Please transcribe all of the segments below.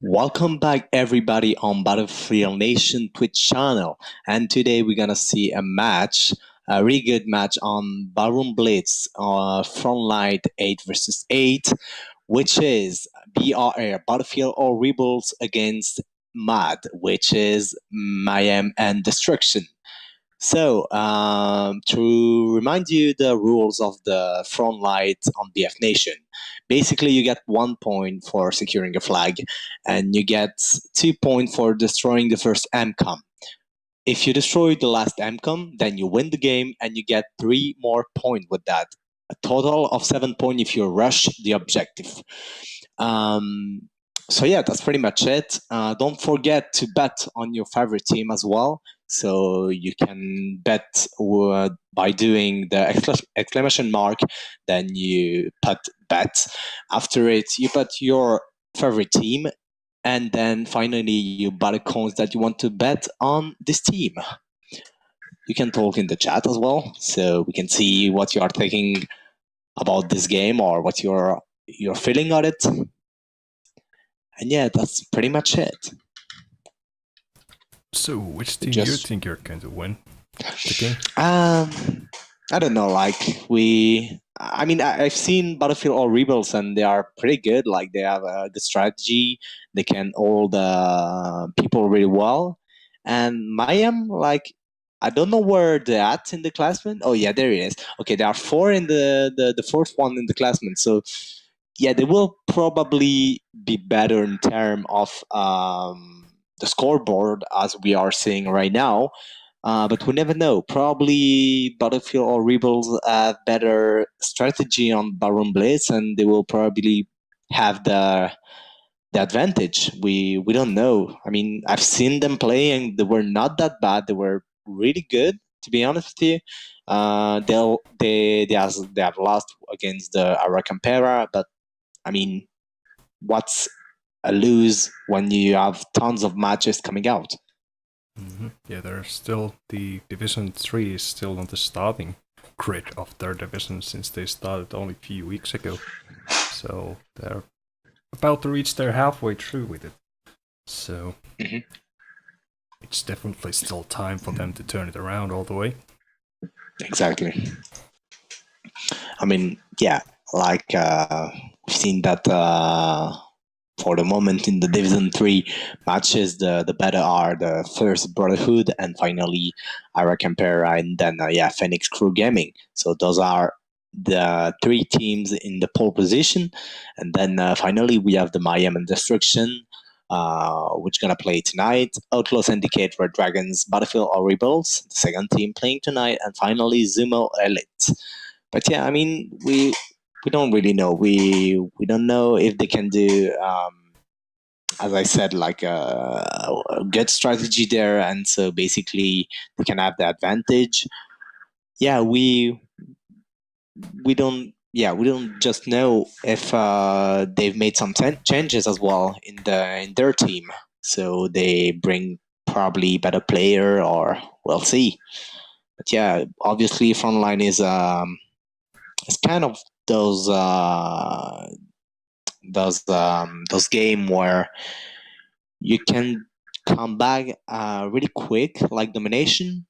Welcome back everybody on BFNations Twitch channel, and today we're gonna see a match, a really good match on Baron Blitz, Frontline 8v8, which is BRL, Battlefield or Rebels against MAD, which is Mayhem and Destruction. So, to remind you the rules of the Frontline on BFNation, basically you get 1 point for securing a flag, and you get 2 points for destroying the first MCOM. If you destroy the last MCOM, then you win the game, and you get 3 more points with that. A total of 7 points if you rush the objective. So yeah, that's pretty much it. Don't forget to bet on your favorite team as well. So you can bet by doing the exclamation mark, then you put bet. After it, you put your favorite team, and then finally you buy the coins that you want to bet on this team. You can talk in the chat as well, so we can see what you are thinking about this game or what you're feeling on it. And yeah, that's pretty much it. So, which team do you think you're going to win the game? I don't know. Like I've seen Battlefield or Rebels, and they are pretty good. Like they have a good strategy. They can hold the people really well. And Mayhem, like I don't know where they're at in the classroom. Oh yeah, there it is. Okay, there are 4 in the fourth one in the classroom. So yeah, they will probably be better in terms of the scoreboard as we are seeing right now. But we never know. Probably Battlefield or Rebels have better strategy on Baron Blitz, and they will probably have the advantage. We don't know. I mean, I've seen them play, and they were not that bad. They were really good, to be honest with you. They have lost against the Aracampera, but I mean, what's a lose when you have tons of matches coming out? Yeah, there's still the Division 3 is still on the starting grid of their division since they started only a few weeks ago. So they're about to reach their halfway through with it. So it's definitely still time for them to turn it around all the way. Exactly. I mean, yeah, like we've seen that for the moment in the Division 3 matches, the better are the first Brotherhood and finally Aracampera and then Phoenix Crew Gaming. So those are the 3 teams in the pole position, and then finally we have the Mayhem and Destruction, which gonna play tonight. Outlaw Syndicate, Red Dragons, Battlefield or Rebels, the second team playing tonight, and finally Zumo Elite. But yeah, I mean, we don't really know. We don't know if they can do, as I said, like a good strategy there, and so basically they can have the advantage. Yeah, we don't. Yeah, we don't just know if they've made some changes as well in their team, so they bring probably better player, or we'll see. But yeah, obviously Frontline is it's kind of those game where you can come back really quick, like domination,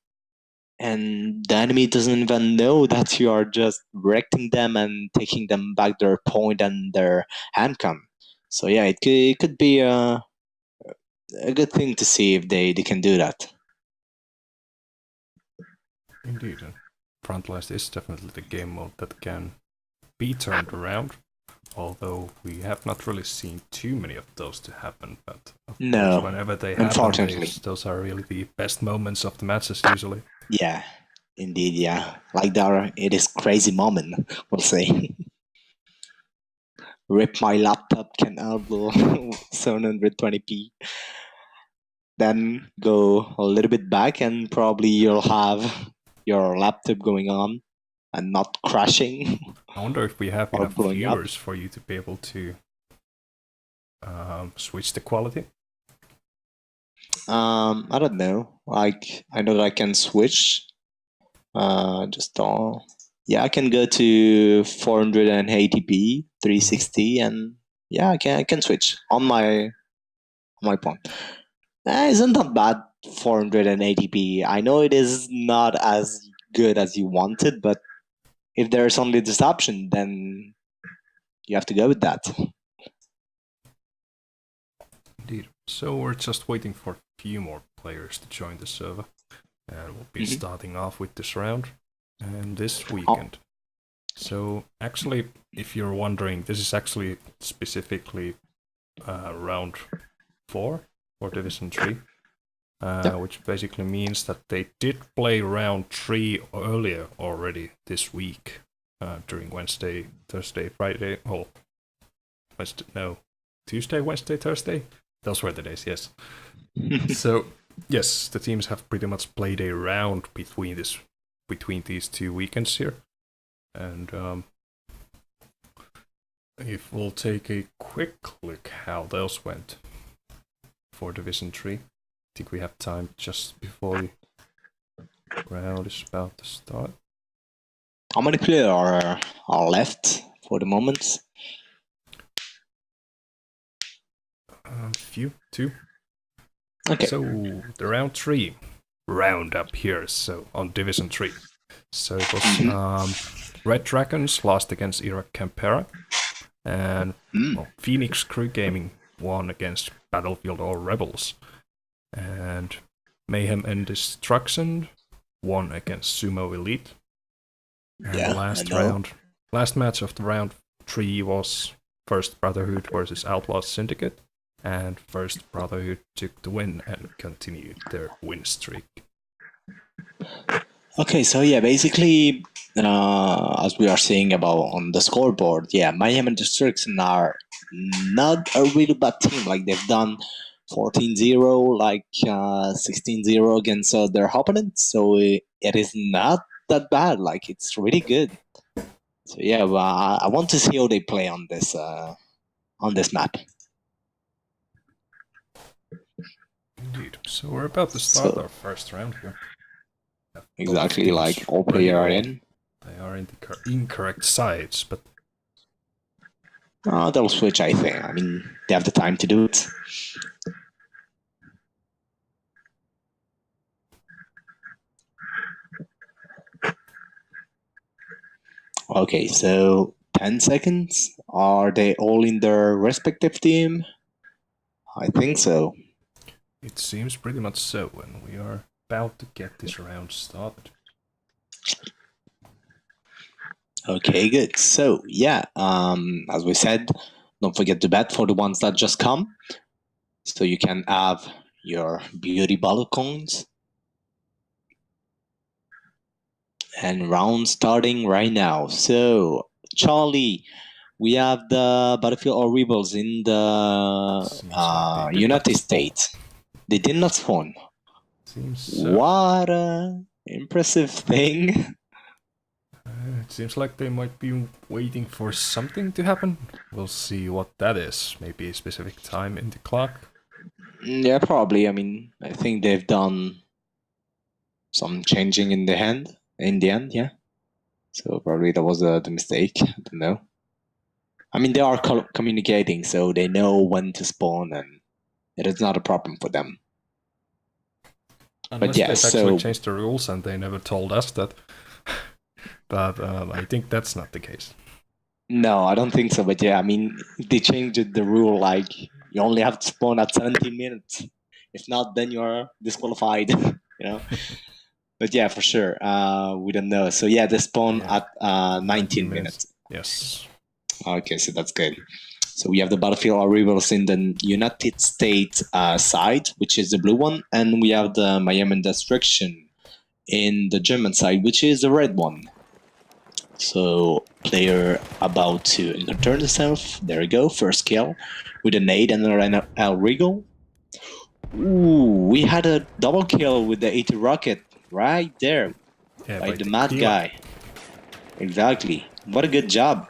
and the enemy doesn't even know that you are just wrecking them and taking them back their point and their handcom. So yeah, it could be a good thing to see if they can do that. Indeed, Frontlines is definitely the game mode that can be turned around. Although we have not really seen too many of those to happen, but of course, whenever they happen, unfortunately, those are really the best moments of the matches usually. Yeah, indeed, yeah. Like it is crazy moment, we'll say. Rip, my laptop can handle 720p. Then go a little bit back, and probably you'll have your laptop going on and not crashing. I wonder if we have enough viewers for you to be able to switch the quality. I don't know. Like, I know that I can switch. I can go to 480p, 360, and yeah, I can switch on my my point. Isn't that bad? 480p. I know it is not as good as you wanted, but if there's only this option, then you have to go with that. Indeed. So we're just waiting for a few more players to join the server, and we'll be starting off with this round and this weekend. So actually, if you're wondering, this is actually specifically round 4 for Division 3, which basically means that they did play round 3 earlier already this week, during Wednesday, Thursday, Friday, Tuesday, Wednesday, Thursday. Those were the days, yes. So, yes, the teams have pretty much played a round between these 2 weekends here. And if we'll take a quick look how those went for Division 3. I think we have time just before the round is about to start. How many players are left for the moment? Few, 2. Okay. So the round 3 roundup here. So on Division 3. So it was Red Dragons lost against Iraq Campera, and Phoenix Crew Gaming won against Battlefield or Rebels, and Mayhem and Destruction won against Sumo Elite. And the last match of the round 3 was First Brotherhood versus Outlaw Syndicate, and First Brotherhood took the win and continued their win streak. Okay, so yeah, basically, as we are seeing about on the scoreboard, yeah, Mayhem and Destruction are not a really bad team. Like, they've done 14-0, like 16-0 against their opponents, so it is not that bad. Like, it's really good. So yeah, well, I want to see how they play on this map. Indeed. So we're about to start our first round here. Exactly, like all players are in. They are in the incorrect sides, but they'll switch, I think. I mean, they have the time to do it. Okay, so 10 seconds. Are they all in their respective team? I think so. It seems pretty much so, and we are about to get this round started. Okay, good. So yeah, as we said, don't forget to bet for the ones that just come, so you can have your beauty bottle coins. And round starting right now. So Charlie, we have the Battlefield or Rebels in the United States. They did not spawn. Seems so. What a impressive thing. It seems like they might be waiting for something to happen. We'll see what that is. Maybe a specific time in the clock. Yeah, probably. I mean, I think they've done some changing in the end, yeah. So probably that was the mistake. I don't know. I mean, they are communicating, so they know when to spawn, and it is not a problem for them. Unless but yeah, they've actually changed the rules and they never told us that. But I think that's not the case. No, I don't think so. But yeah, I mean, they changed the rule, like, you only have to spawn at 17 minutes. If not, then you're disqualified, you know? But yeah, for sure. We don't know. So yeah, they spawn at 19 minutes. Yes. Okay, so that's good. So we have the Battlefield or Rebels in the United States side, which is the blue one. And we have the Mayhem and Destruction in the German side, which is the red one. So player about to encounter himself. There we go. First kill with a nade and an El Regal. Ooh, we had a double kill with the 80 rocket right there by the mad guy. Exactly. What a good job.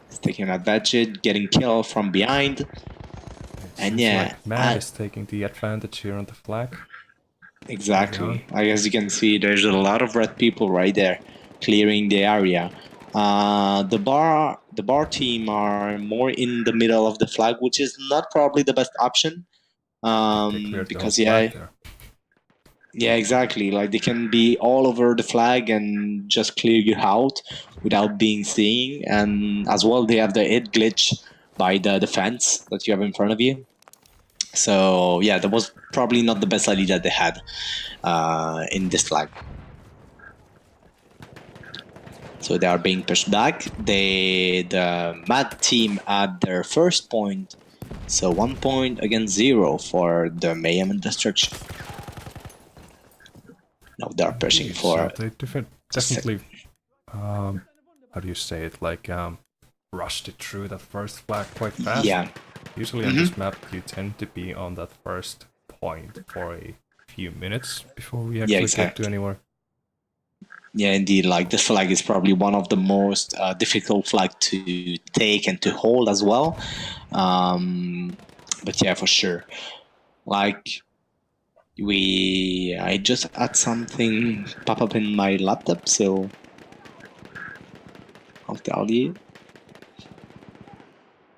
He's taking advantage, getting killed from behind. And yeah, like Mad is taking the advantage here on the flag. Exactly. As you can see, there's a lot of red people right there clearing the area. The bar team are more in the middle of the flag, which is not probably the best option. They cleared the whole Because flag there. yeah, exactly. Like they can be all over the flag and just clear you out without being seen. And as well, they have the hit glitch by the fence that you have in front of you. So yeah, that was probably not the best idea that they had in this flag. So they are being pushed back. The Mad team at their first point. So 1 point against 0 for the Mayhem and Destruction. Now they are pushing for. So they definitely, how do you say it? Like rushed it through that first flag quite fast. Yeah. Usually on this map, you tend to be on that first point for a few minutes before we actually get to anywhere. Yeah, indeed. Like this flag is probably one of the most difficult flag to take and to hold as well. But yeah, for sure. Like I just had something pop up in my laptop, so I'll tell you.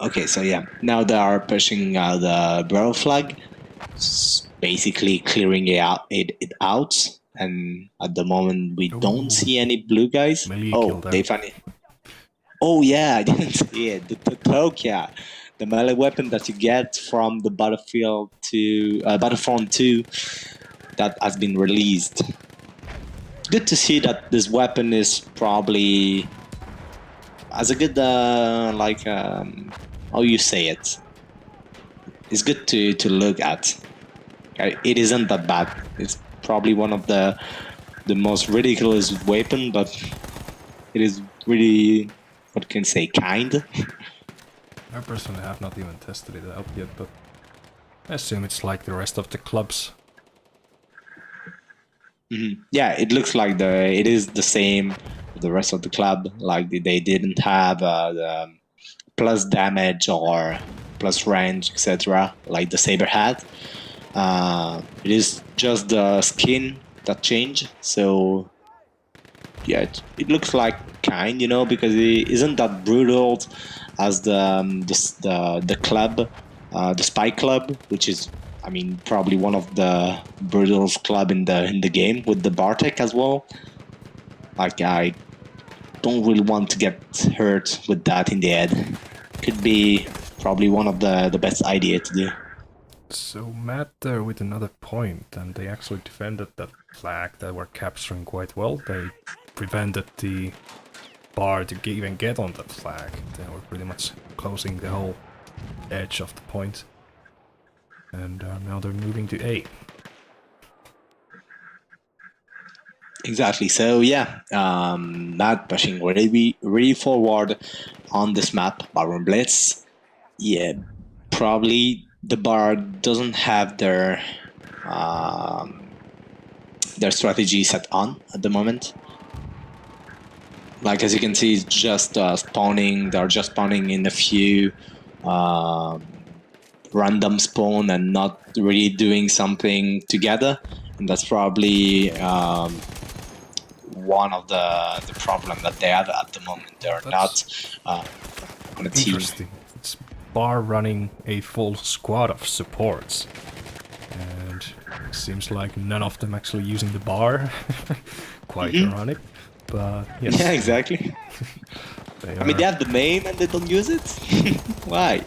Okay, so yeah, now they are pushing the WRLD flag, basically clearing it out. And at the moment, we don't see any blue guys. They found it. Oh yeah, I didn't see it. The cloak, yeah, the melee weapon that you get from the Battlefront 2 that has been released. Good to see that this weapon is probably as a good how you say it. It's good to look at. It isn't that bad. It's probably one of the most ridiculous weapon, but it is really, what can I say, kind. I personally have not even tested it out yet, but I assume it's like the rest of the clubs. Yeah, it looks like it is the same with the rest of the club. Like they didn't have the plus damage or plus range, etc. like the Saber had. It is just the skin that changed. So yeah, it looks like kind, because it isn't that brutal as the club, the Spy Club, which is, I mean, probably one of the brutalest club in the game with the Bartek as well. Like I don't really want to get hurt with that in the head. Could be probably one of the best idea to do. So Matt there with another point, and they actually defended that flag that were capturing quite well. They prevented the bar to even get on that flag. They were pretty much closing the whole edge of the point. And now they're moving to A. Exactly. So yeah, not pushing really forward on this map, Baron Blitz. Yeah, probably the bar doesn't have their strategy set on at the moment. Like as you can see, it's just spawning. They're just spawning in a few random spawn and not really doing something together. And that's probably one of the problem that they have at the moment. They're not on a team. Interesting. It's bar running a full squad of supports. And it seems like none of them actually using the bar. Quite ironic. But yes. Yeah, exactly. I mean, they have the name and they don't use it. Why?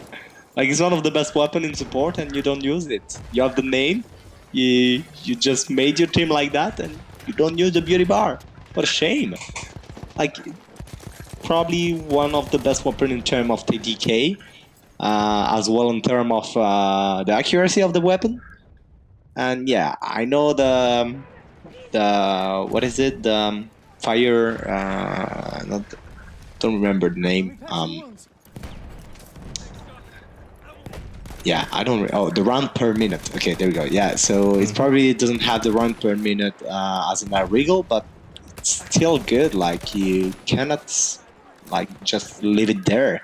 Like, it's one of the best weapons in support and you don't use it. You have the name, you just made your team like that and you don't use the beauty bar. What a shame. Like, probably one of the best weapons in terms of TDK, as well in terms of the accuracy of the weapon. And yeah, I know the what is it? The fire, don't remember the name. Yeah, I don't. Oh, the round per minute. Okay, there we go. Yeah, so it probably doesn't have the round per minute as in a regal, but it's still good. Like you cannot like just leave it there.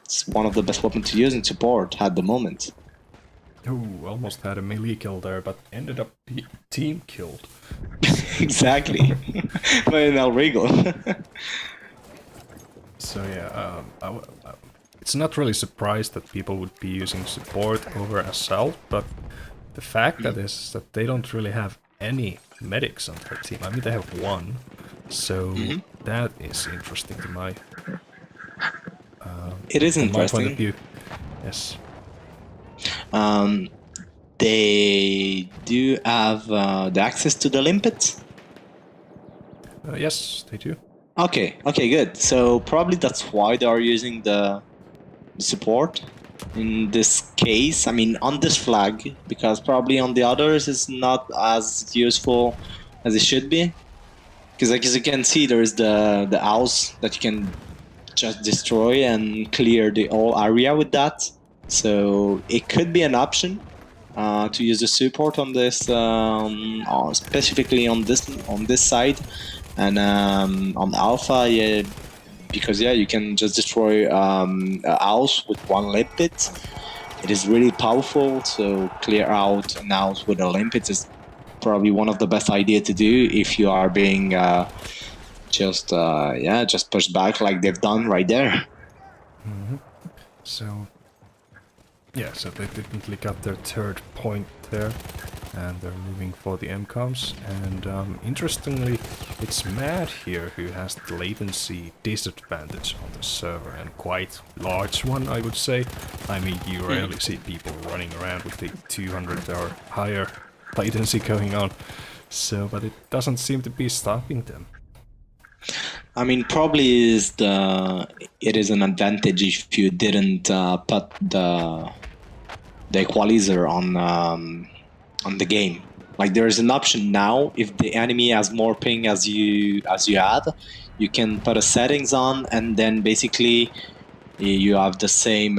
It's one of the best weapons to use in support at the moment. Oh, almost had a melee kill there, but ended up being team killed. Exactly. But in El Regal. So yeah, it's not really surprised that people would be using support over assault, but the fact that is that they don't really have any medics on their team. I mean, they have one, so that is interesting to my. It is from my point of interesting. view, yes. They do have the access to the limpets. Yes, they do. Okay, good. So probably that's why they are using the support in this case. I mean, on this flag, because probably on the others it's not as useful as it should be. Because like as you can see, there is the house that you can just destroy and clear the whole area with that. So it could be an option to use the support on this, specifically on this side, and on Alpha, yeah, because yeah, you can just destroy a house with one limpet. It is really powerful. So clear out an house with a limpet is probably one of the best idea to do if you are being just pushed back like they've done right there. So yeah, so they definitely got their third point there, and they're moving for the MCOMs. And interestingly, it's Mad here who has the latency disadvantage on the server, and quite large one, I would say. I mean, you rarely see people running around with the 200 or higher latency going on. So, but it doesn't seem to be stopping them. I mean, probably it is an advantage if you didn't put the equalizer on the game. Like there is an option now, if the enemy has more ping as you had, you can put a settings on, and then basically you have the same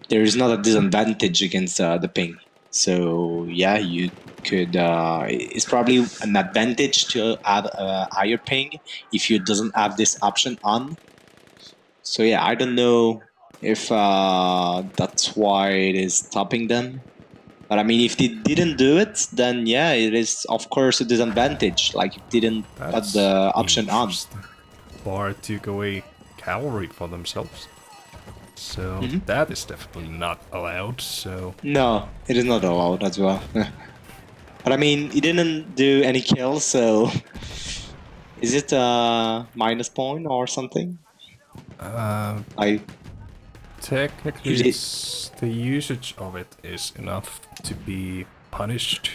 there is not a disadvantage against the ping. So yeah, you could it's probably an advantage to add a higher ping if you doesn't have this option on. So yeah, I don't know if that's why it is stopping them. But I mean, if they didn't do it, then yeah, it is of course a disadvantage. Like it didn't put the option on. Bar took away cavalry for themselves. So that is definitely not allowed, so... No, it is not allowed as well. But I mean, he didn't do any kills, so... Is it a minus point or something? Technically, it's the usage of it is enough to be punished.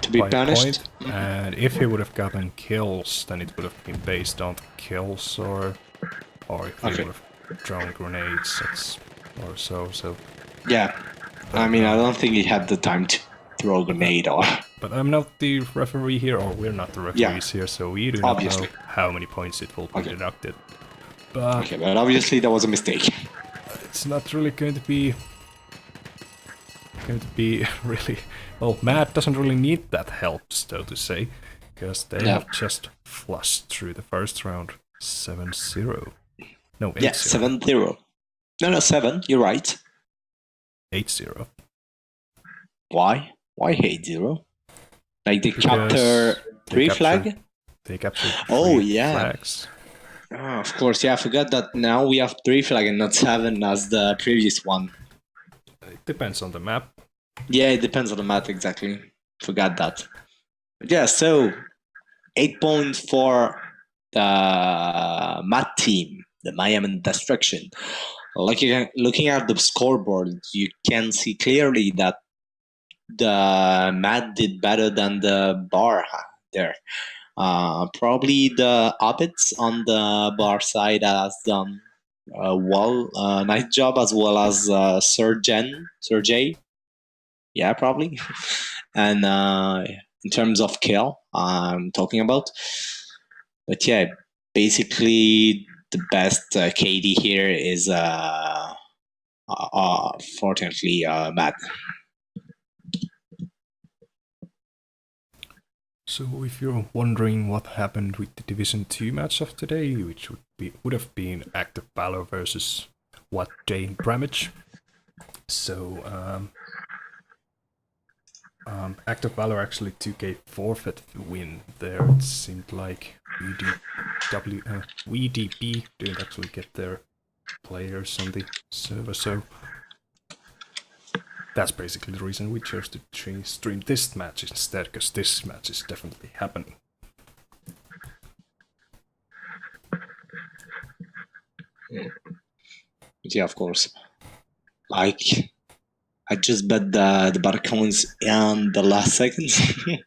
To be punished? And if he would have gotten kills, then it would have been based on the kills, or if he would have thrown grenades or so. Yeah, but, I mean, I don't think he had the time to throw a grenade or... But I'm not the referee here, or we're not the referees here, so we do not know how many points it will be deducted. But okay, but obviously that was a mistake. It's not really going to be really... Well, Mad doesn't really need that help, so to say, because they have just flushed through the first round 7-0. No, 8-0. Yeah, 7-0. No, 7, you're right. 8-0. Why? Why 8-0? Like the chapter 3 flag? They captured 3 flags. Oh, of course, yeah, I forgot that now we have 3 flag and not 7 as the previous one. It depends on the map. Yeah, it depends on the map, exactly. Forgot that. But yeah, so 8 points for the Mat team, the Mayhem and Destruction. Looking at the scoreboard, you can see clearly that the Mat did better than the Bar there. Probably the Hobbits on the Bar side has done nice job, as well as Sir J. Yeah, probably. And in terms of kill, I'm talking about. But yeah, basically the best KD here is fortunately Mad. So if you're wondering what happened with the Division 2 match of today, which would have been Active Valor versus What Day Bramage. So Active Valor actually took a forfeit win there. It seemed like VDB didn't actually get their players on the server, so that's basically the reason we chose to stream this match instead, because this match is definitely happening. Yeah, of course. Like, I just bet the butter coins in the last seconds,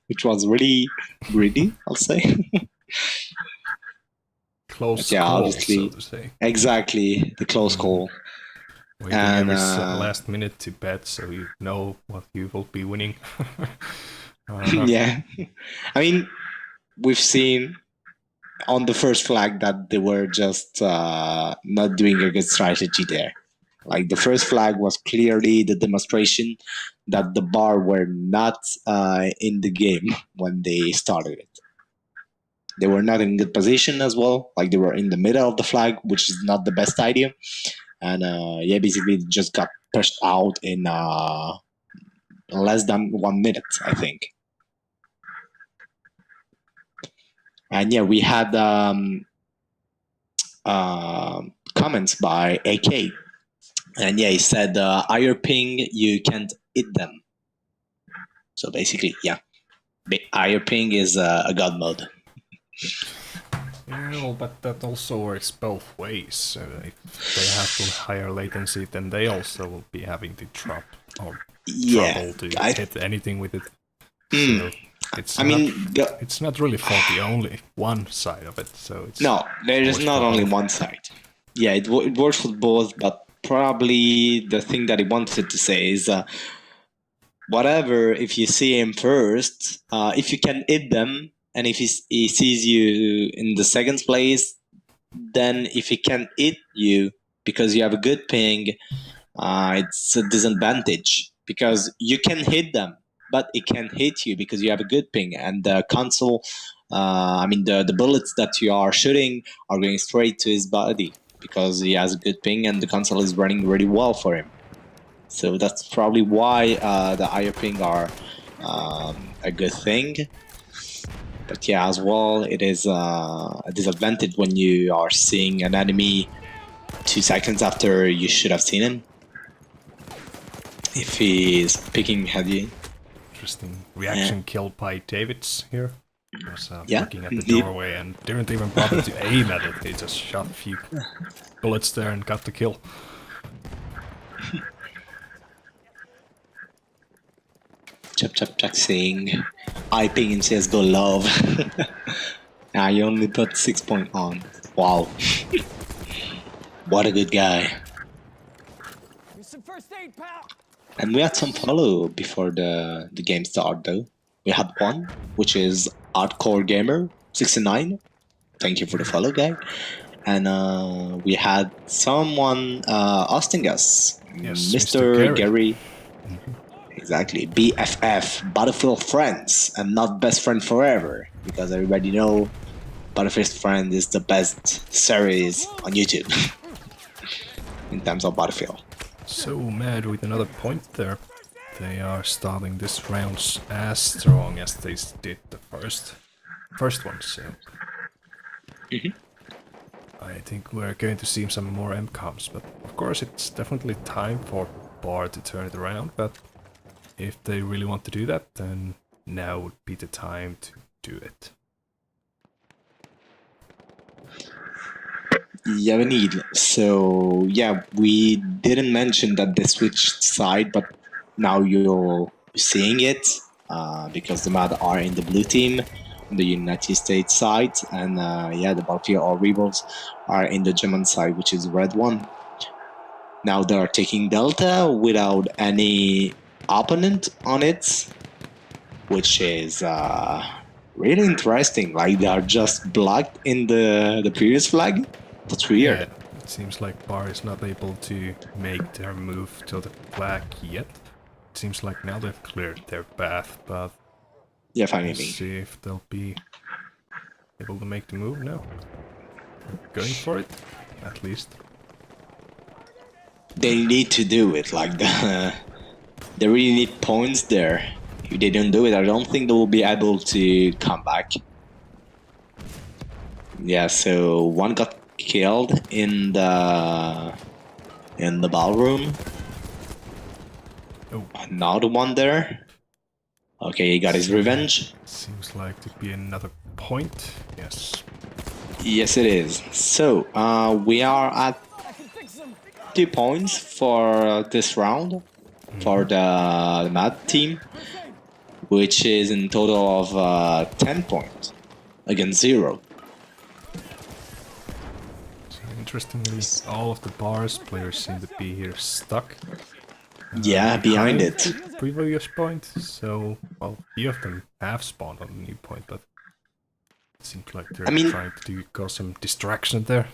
which was really greedy, I'll say. Close yeah, call, obviously, so to say. Exactly, the close call. Waiting every last minute to bet, so you know what you will be winning. Yeah, I mean, we've seen on the first flag that they were just not doing a good strategy there. Like, the first flag was clearly the demonstration that the bar were not in the game when they started it. They were not in good position as well. Like, they were in the middle of the flag, which is not the best idea. And yeah, basically just got pushed out in less than 1 minute, I think. And yeah, we had comments by AK. And yeah, he said, higher ping, you can't hit them. So basically, yeah, higher ping is a god mode. Yeah, well, but that also works both ways. So if they have the higher latency, then they also will be having to drop or trouble to hit anything with it. So it's not really faulty only one side of it. So it's there is not only one side. Yeah, it works for both, but probably the thing that he wanted to say is whatever, if you see him first, if you can hit them, and if he sees you in the second place, then if he can hit you because you have a good ping, it's a disadvantage, because you can hit them, but it can hit you because you have a good ping, and the console, the bullets that you are shooting are going straight to his body because he has a good ping and the console is running really well for him. So that's probably why the higher ping are a good thing. But yeah, as well, it is a disadvantage when you are seeing an enemy 2 seconds after you should have seen him. If he is picking heavy. Interesting reaction kill by Davids here. He was looking at the doorway and didn't even bother to aim at it. He just shot a few bullets there and got the kill. Chap saying, I ping in CSGO love. You only put 6 point on. Wow. What a good guy. And we had some follow before the game started though. We had one, which is Hardcore Gamer 69. Thank you for the follow, guy. And we had someone hosting us, yes, Mr. Gary. Exactly, BFF, Battlefield Friends, and not Best Friend Forever, because everybody know Battlefield Friends is the best series on YouTube in terms of Battlefield. So mad with another point there. They are starting this round as strong as they did the first one, so I think we're going to see some more MCOMs, but of course it's definitely time for Bar to turn it around, but if they really want to do that, then now would be the time to do it. Yeah, we need. So yeah, we didn't mention that they switched side, but now you're seeing it because the Mad are in the blue team on the United States side, and yeah, the Battlefield or Rebels are in the German side, which is the red one. Now they are taking Delta without any opponent on it, which is really interesting. Like, they are just blocked in the previous flag. That's weird. Yeah, it seems like Bar is not able to make their move to the flag yet. It seems like now they've cleared their path, but yeah, finally. We'll see if they'll be able to make the move now. Going for it, at least. They need to do it. Like, they really need points there. If they don't do it, I don't think they will be able to come back. Yeah, so one got killed in the ballroom. Oh, Another one there. Okay, he got his revenge. seems like to be another point. Yes. Yes, it is. So we are at 2 points for this round for the Mad team, which is in total of 10 points against 0. So interestingly, all of the bars players seem to be here stuck. Yeah, behind it. The previous point. So, well, few of them have spawned on a new point, but it seems like they're trying to cause some distraction there.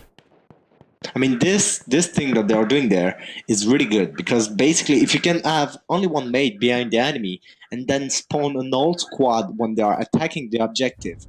I mean, this thing that they are doing there is really good, because basically, if you can have only one mate behind the enemy and then spawn an old squad when they are attacking the objective,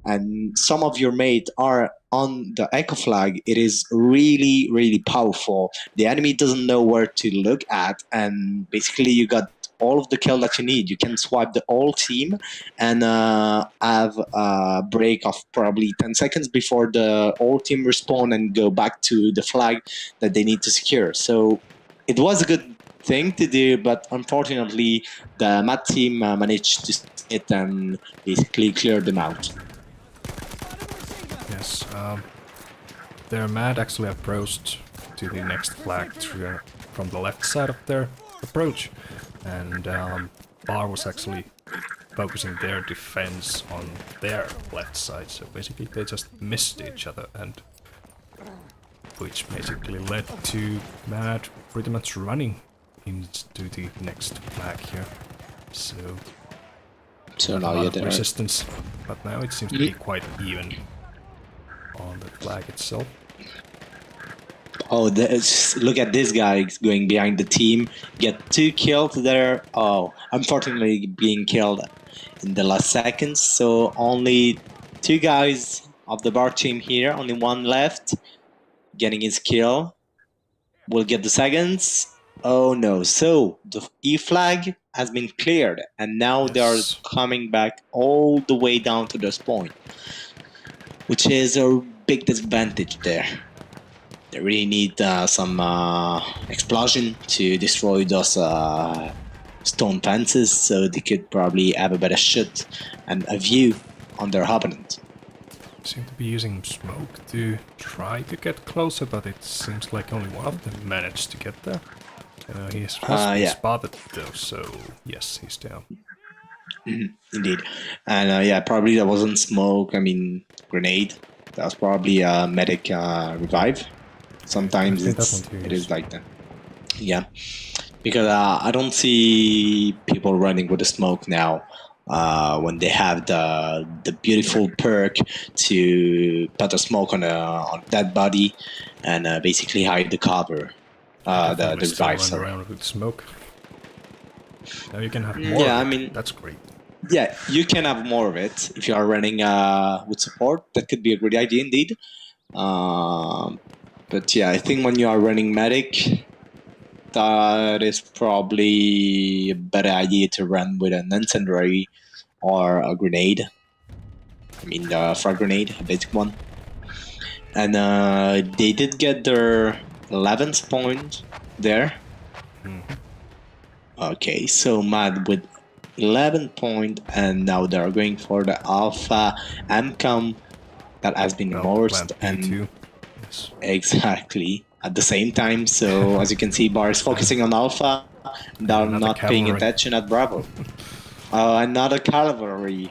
and some of your mates are on the echo flag, it is really, really powerful. The enemy doesn't know where to look at, and basically you got all of the kill that you need. You can swipe the whole team and have a break of probably 10 seconds before the whole team respawn and go back to the flag that they need to secure. So it was a good thing to do, but unfortunately the Mad team managed to it and basically clear them out. Yes, their Mad actually approached to the next flag through, from the left side of their approach, and Bar was actually focusing their defense on their left side, so basically they just missed each other, and which basically led to Mad pretty much running into the next flag here. So now you're there. Resistance, but now it seems to be quite even on the flag itself. Oh, look at this guy going behind the team. Get 2 kills there. Oh, unfortunately being killed in the last seconds. So only 2 guys of the bar team here. Only 1 left. Getting his kill. Will get the seconds. Oh no. So the E flag has been cleared. And now they are coming back all the way down to the spawn, which is a big disadvantage there. They really need some explosion to destroy those stone fences, so they could probably have a better shot and a view on their opponent. Seem to be using smoke to try to get closer, but it seems like only one of them managed to get there. He has been spotted though, so yes, he's down. Indeed. And yeah, probably that wasn't smoke, I mean grenade. That was probably a medic revive. Sometimes it is like that. Yeah, because I don't see people running with the smoke now when they have the beautiful perk to put a smoke on a dead body and basically hide the cover. The revive. Run around with smoke. Now you can have more. Yeah, I mean that's great. Yeah, you can have more of it if you are running with support. That could be a great idea indeed. But yeah, I think when you are running medic, that is probably a better idea to run with an incendiary or a grenade. I mean, the frag grenade, a basic one. And they did get their 11th point there. Okay, so Mad with 11 point, and now they're going for the Alpha MCOM that has been morphed and exactly at the same time. So as you can see, Bar is focusing on Alpha, and they're not paying attention at Bravo. Another cavalry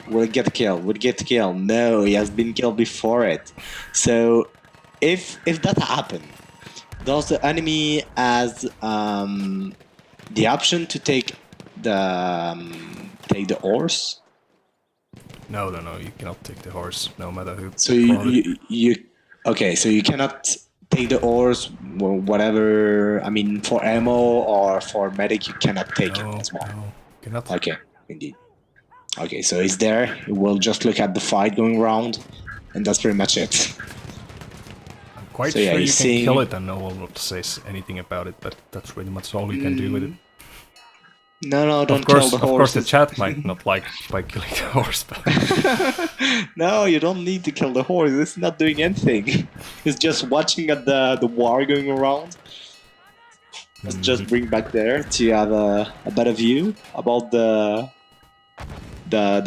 will get killed. Would get killed. No, he has been killed before it. So if that happened, does the enemy has the option to take the horse? No, you cannot take the horse, no matter who. So you okay? So you cannot take the horse, whatever. I mean, for ammo or for medic, you cannot take it as well. No, cannot. Okay, indeed. Okay, so he's there. We'll just look at the fight going around, and that's pretty much it. I'm quite sure you can kill it and no one will say anything about it, but that's pretty much all you can do with it. No, don't kill the horse. Of course, the chat might not like by killing the horse, but No, you don't need to kill the horse. It's not doing anything. It's just watching at the war going around. Let's just bring back there to have a better view about the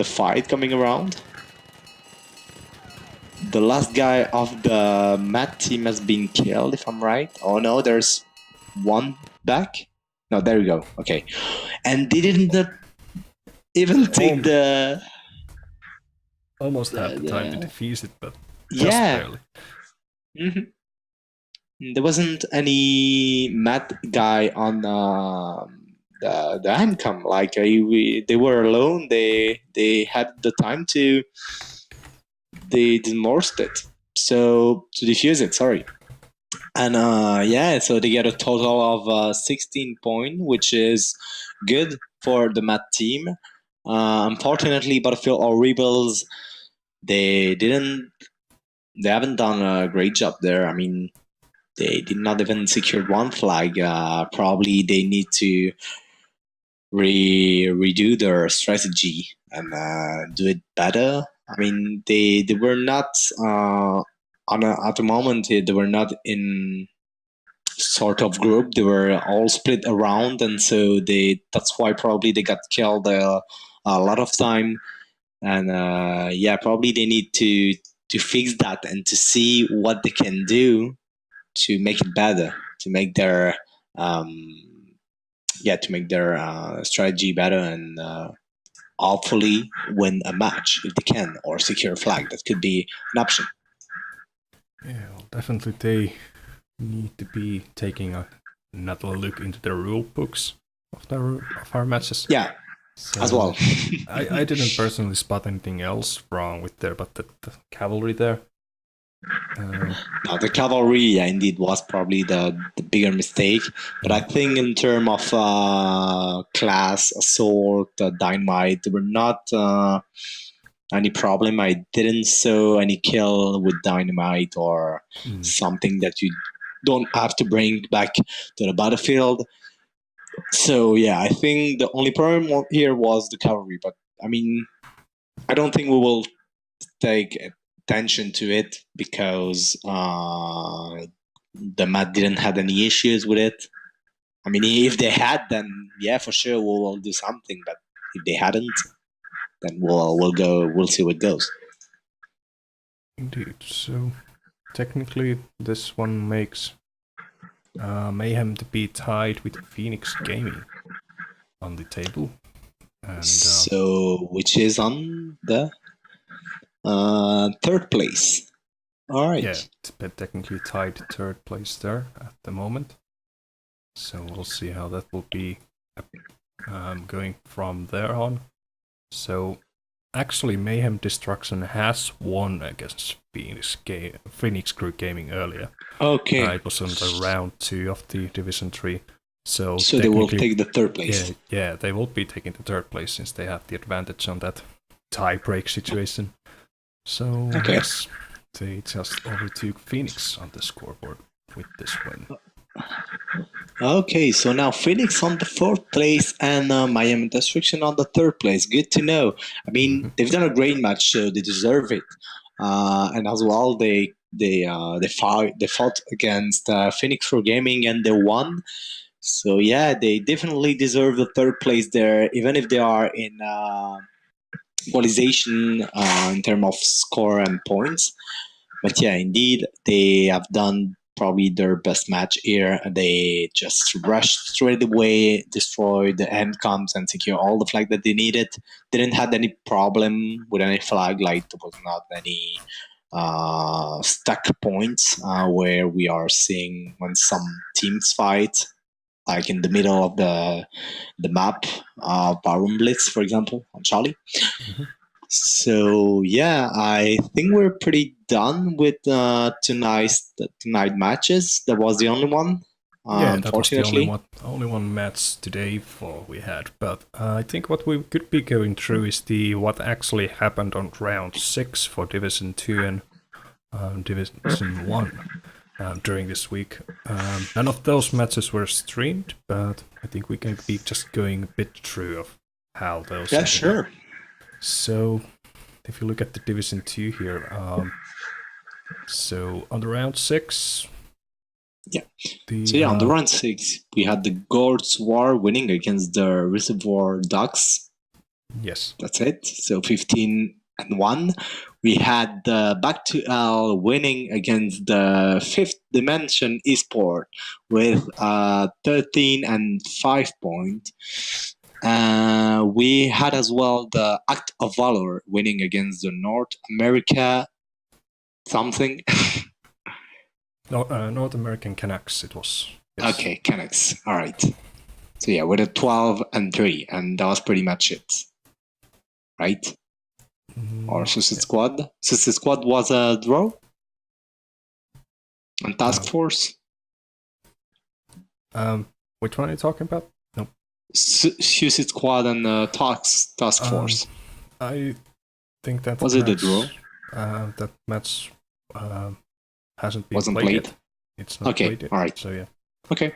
fight coming around. The last guy of the Matt team has been killed, if I'm right. Oh no, there's one back. No, there we go. Okay, and they didn't even take the. Almost had the time to defuse it, but yeah. Barely. There wasn't any Matt guy on the handcam. Like they were alone. They had the time to. They demorsed it, so to defuse it. Sorry, and so they get a total of 16 points, which is good for the Matt team. Unfortunately, Battlefield or Rebels, they haven't done a great job there. I mean, they did not even secure one flag. Probably they need to redo their strategy and do it better. I mean, they were not at the moment. They were not in sort of group. They were all split around, and so that's why probably they got killed a lot of time. And probably they need to fix that and to see what they can do to make it better, to make their strategy better, and hopefully win a match if they can, or secure a flag. That could be an option. Yeah, well, definitely they need to be taking another look into the rule books of our matches. Yeah, so, as well. I didn't personally spot anything else wrong with there, but the cavalry there. No, the cavalry, indeed, was probably the bigger mistake. But I think in terms of class, assault, dynamite, there were not any problem. I didn't saw any kill with dynamite or something that you don't have to bring back to the battlefield. So yeah, I think the only problem here was the cavalry. But I mean, I don't think we will take attention to it because the Matt didn't have any issues with it. I mean, if they had, then yeah, for sure we'll do something. But if they hadn't, then we'll see what goes. Indeed. So technically, this one makes Mayhem to be tied with Phoenix Gaming on the table, and so which is on the third place. All right. Yeah, it's technically tied third place there at the moment. So we'll see how that will be going from there on. So actually, Mayhem Destruction has won against Phoenix Crew Gaming earlier. Okay. It was on the round 2 of the Division 3. So they will take the third place. Yeah, they will be taking the third place since they have the advantage on that tie-break situation. So yes, they just overtook Phoenix on the scoreboard with this win. Okay, so now Phoenix on the 4th place and Mayhem Destruction on the 3rd place. Good to know. I mean, they've done a great match, so they deserve it. And as well, they fought against Phoenix for Gaming and they won. So yeah, they definitely deserve the 3rd place there, even if they are in equalization in terms of score and points. But yeah, indeed, they have done probably their best match here. They just rushed straight away, destroyed the end comms, and secure all the flag that they needed. Didn't have any problem with any flag, like there was not any stuck points where we are seeing when some teams fight, like in the middle of the map, Baron Blitz, for example, on Charlie. So yeah, I think we're pretty done with tonight matches. That was the only one. Unfortunately, that was the only one match today we had. But I think what we could be going through is what actually happened on round 6 for Division 2 and Division 1. during this week. None of those matches were streamed, but I think we can be just going a bit through of how those. Yeah, sure. So, if you look at the Division 2 here, so on the round 6. Yeah. On the round 6, we had the Gourds War winning against the Reservoir Ducks. Yes. That's it. So 15-1. We had the Back to L winning against the Fifth Dimension Esport with 13 and 5 point. We had as well the Act of Valor winning against the North America something. North American Canucks it was. Yes. Okay, Canucks. All right. So yeah, with a 12 and 3, and that was pretty much it. Right? Or Suicide Squad. Suicide Squad was a draw? And Task Force? Which one are you talking about? No. Suicide Squad and Task Force. I think that was it a draw? That match wasn't played yet. It's not played yet. All right. So yeah. Okay.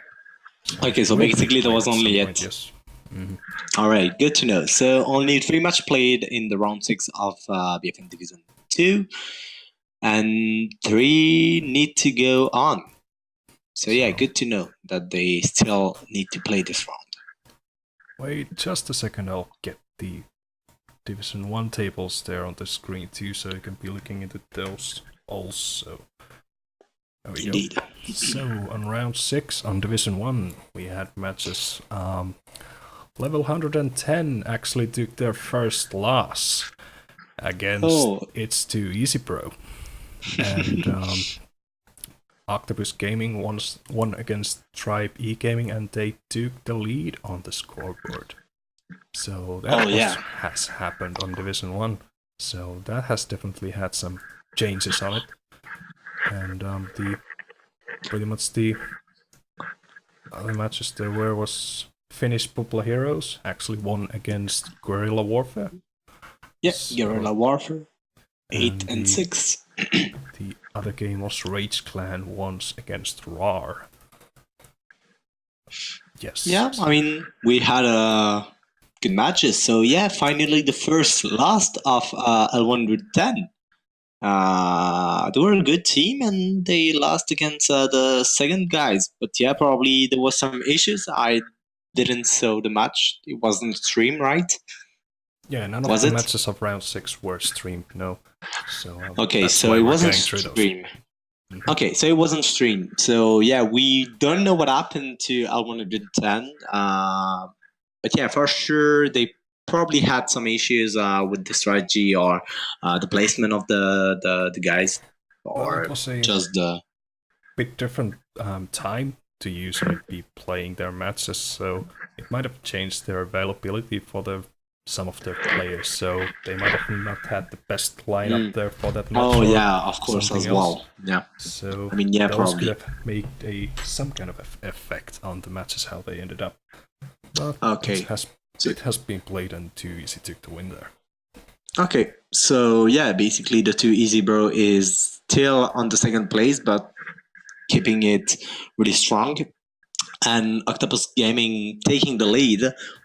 Okay, so basically there was only it. Yes. Mm-hmm. All right, good to know. So only 3 matches played in the round 6 of BFN Division 2, and 3 need to go on. So yeah, good to know that they still need to play this round. Wait just a second, I'll get the Division 1 tables there on the screen too, so you can be looking into those also. There we Indeed. go. So on round 6 on Division 1 we had matches. Level 110 actually took their first loss against It's Too Easy Bro. And Octopus Gaming won against Tribe E Gaming, and they took the lead on the scoreboard. So that has happened on Division 1. So that has definitely had some changes on it. And pretty much the other matches there were was Finnish Pupla Heroes actually won against Guerrilla Warfare. Yeah, Guerrilla Warfare. 8 and 6. The other game was Rage Clan once against RAR. Yes. Yeah, I mean, we had good matches. So yeah, finally the first loss of L110. They were a good team and they lost against the second guys. But yeah, probably there was some issues. I didn't saw the match. It wasn't streamed, right? Yeah, none of the matches of round 6 were streamed, no. So okay, so it wasn't streamed. Mm-hmm. Okay, so it wasn't streamed. So yeah, we don't know what happened to L110. But yeah, for sure they probably had some issues with the strategy or the placement of the guys, or just the bit different time to usually be playing their matches, so it might have changed their availability for some of their players, so they might have not had the best lineup there for that match. Oh yeah, of course as well. Yeah. So I mean, yeah, those probably could have made some kind of effect on the matches how they ended up. But okay. It has been played and Too Easy took the win there. Okay, so yeah, basically the Too Easy Bro is still on the second place, but keeping it really strong. And Octopus Gaming taking the lead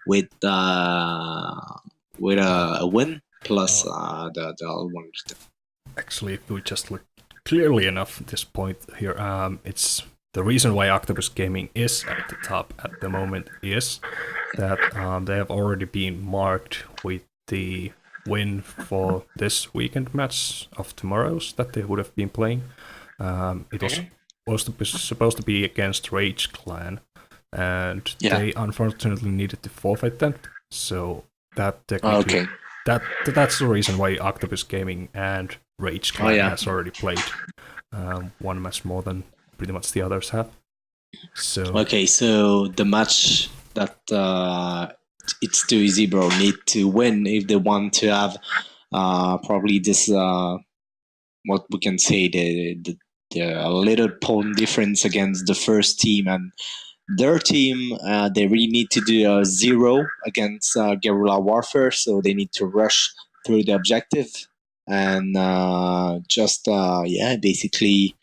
with a win plus the L1. Actually, if we just look clearly enough at this point here, it's the reason why Octopus Gaming is at the top at the moment is that they have already been marked with the win for this weekend match of tomorrow's that they would have been playing. It was supposed to be against Rage Clan, and they unfortunately needed to forfeit them. So that technically, that's the reason why Octopus Gaming and Rage Clan has already played one match more than pretty much the others have. So so the match that It's Too Easy Bro need to win if they want to have probably this what we can say the a little point difference against the first team, and their team they really need to do a 0 against Guerrilla Warfare, so they need to rush through the objective and basically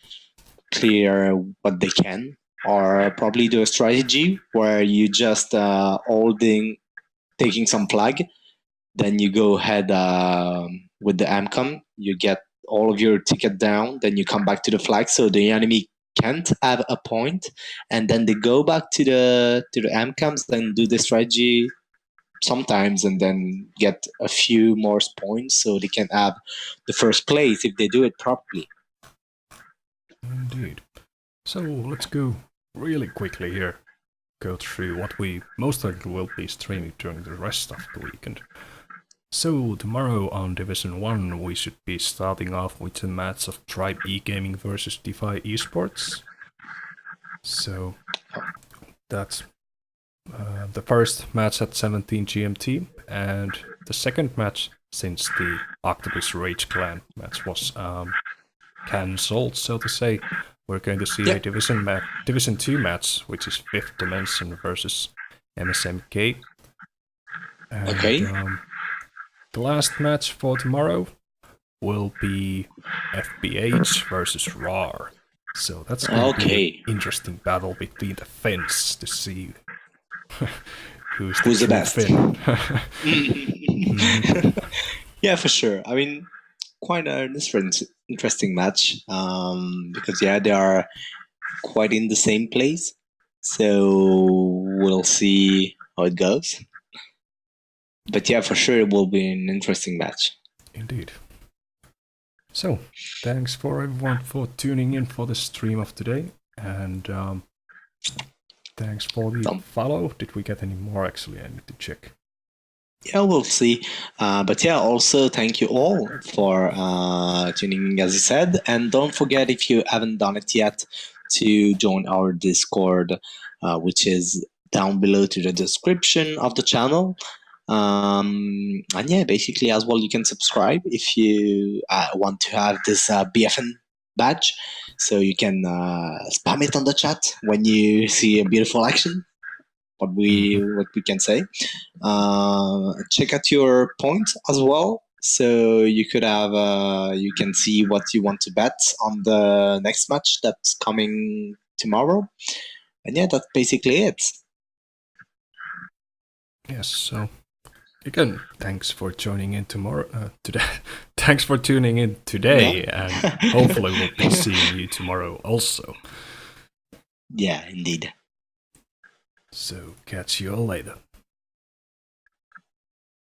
clear what they can, or probably do a strategy where you just taking some flag, then you go ahead with the AMCOM, you get all of your ticket down, then you come back to the flag so the enemy can't have a point, and then they go back to the AMCOMs and do the strategy sometimes, and then get a few more points so they can have the first place if they do it properly. Indeed. So let's go really quickly here, go through what we most likely will be streaming during the rest of the weekend. So tomorrow on Division 1 we should be starting off with a match of Tribe E-Gaming versus Defy Esports. So that's the first match at 17 GMT, and the second match, since the Octopus Rage Clan match was cancelled, so to say, we're going to see a Division 2 match, which is Fifth Dimension versus MSMK. And, okay. The last match for tomorrow will be FBH versus RAR. So that's going to be an interesting battle between the Finns to see who's the best Finn. Yeah, for sure. I mean, quite an interesting match because they are quite in the same place. So we'll see how it goes. But yeah, for sure it will be an interesting match. Indeed. So, thanks for everyone for tuning in for the stream of today, and thanks for the follow. Did we get any more? Actually, I need to check. Yeah, we'll see. But yeah, also thank you all for tuning in, as you said. And don't forget, if you haven't done it yet, to join our Discord, which is down below to the description of the channel. And yeah, basically as well, you can subscribe if you want to have this BFN badge, so you can spam it on the chat when you see a beautiful action. What we can say. Check out your point as well, so you could have you can see what you want to bet on the next match that's coming tomorrow. And yeah, that's basically it. Yes, so again, thanks for joining in today. Thanks for tuning in today, and hopefully we'll be seeing you tomorrow also. Yeah, indeed. So catch you all later.